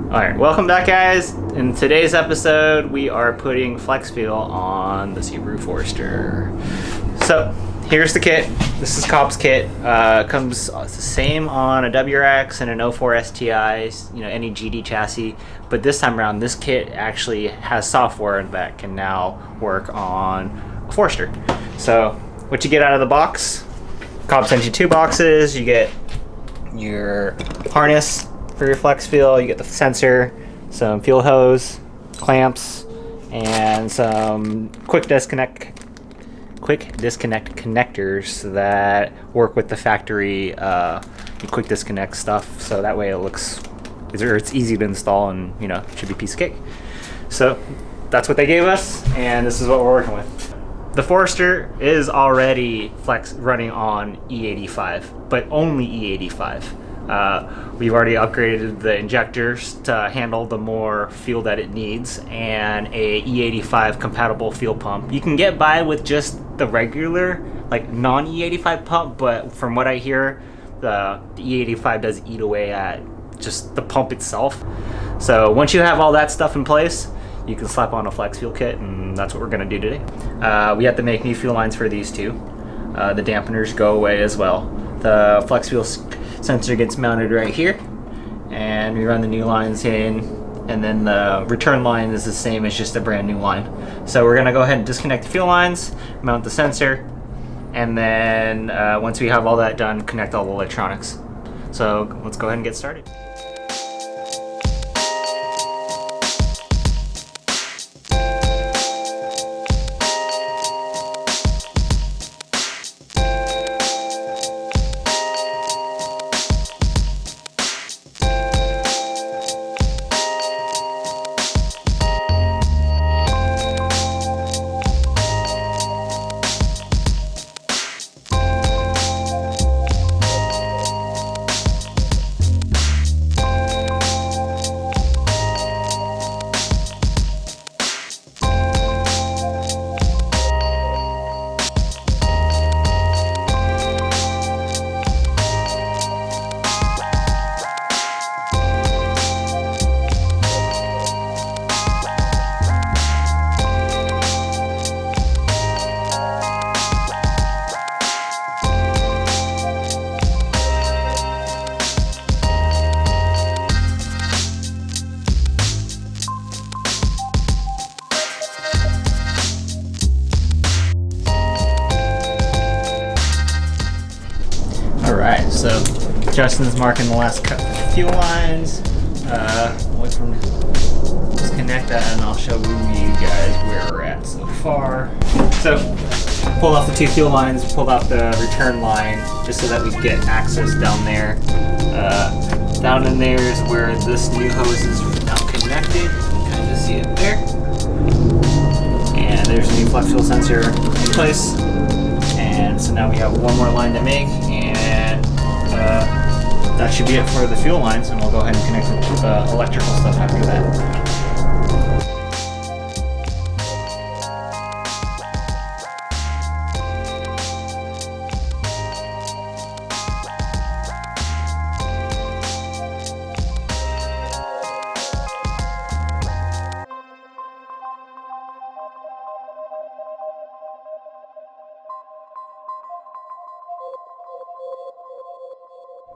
Alright, welcome back guys. In today's episode, we are putting Flexfuel on the Subaru Forester. So, here's the kit. This is Cobb's kit. Comes the same on a WRX and an 04 STI, any GD chassis. But this time around, this kit actually has software that can now work on a Forester. So, what you get out of the box, Cobb sends you two boxes. You get your harness for your Flexfuel, you get the sensor, some fuel hose, clamps, and some quick disconnect connectors that work with the factory quick disconnect stuff, so that way it's easy to install and it should be a piece of cake. So that's what they gave us, and this is what we're working with. The Forester is already running on E85, but only E85. We've already upgraded the injectors to handle the more fuel that it needs, and a E85 compatible fuel pump. You can get by with just the regular, non E85 pump, but from what I hear, the E85 does eat away at just the pump itself. So once you have all that stuff in place, you can slap on a Flexfuel kit, and that's what we're going to do today. We have to make new fuel lines for these two. The dampeners go away as well. The Flexfuel sensor gets mounted right here, and we run the new lines in, and then the return line is the same as just a brand new line. So we're going to go ahead and disconnect the fuel lines, mount the sensor, and then once we have all that done, connect all the electronics. So let's go ahead and get started. Alright, so Justin's marking the last fuel lines. Wait for him to disconnect that, and I'll show you guys where we're at so far. So, pulled off the two fuel lines, pulled off the return line, just so that we get access down there. Down in there is where this new hose is now connected. You can kind of see it there. And there's a new Flexfuel sensor in place. And so now we have one more line to make, and that should be it for the fuel lines, and we'll go ahead and connect the electrical stuff after that.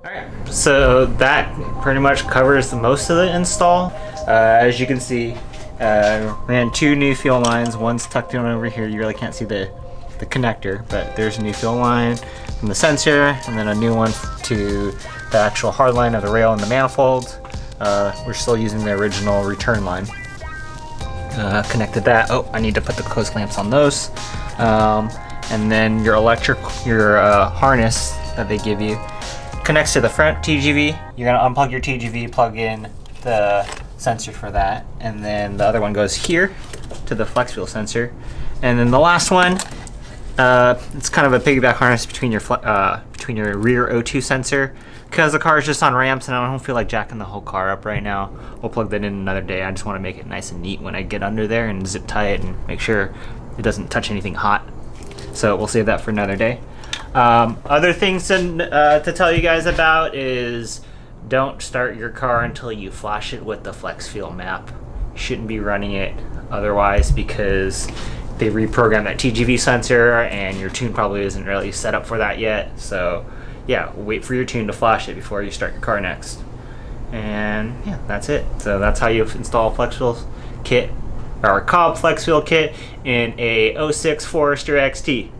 Alright, so that pretty much covers most of the install. As you can see, ran two new fuel lines. One's tucked in over here. You really can't see the connector, but there's a new fuel line from the sensor, and then a new one to the actual hard line of the rail and the manifold. We're still using the original return line. Connected that. Oh, I need to put the close clamps on those. And then your harness that they give you connects to the front TGV. You're going to unplug your TGV, plug in the sensor for that, and then the other one goes here to the Flexfuel sensor. And then the last one, it's kind of a piggyback harness between your rear O2 sensor, because the car is just on ramps and I don't feel like jacking the whole car up right now. We'll plug that in another day. I just want to make it nice and neat when I get under there and zip tie it and make sure it doesn't touch anything hot. So we'll save that for another day. Other things to tell you guys about is don't start your car until you flash it with the Flexfuel map. You shouldn't be running it otherwise because they reprogrammed that TGV sensor and your tune probably isn't really set up for that yet. So yeah, wait for your tune to flash it before you start your car next. And yeah, that's it. So that's how you install a Flexfuel kit, or a Cobb Flexfuel kit in a 06 Forester XT.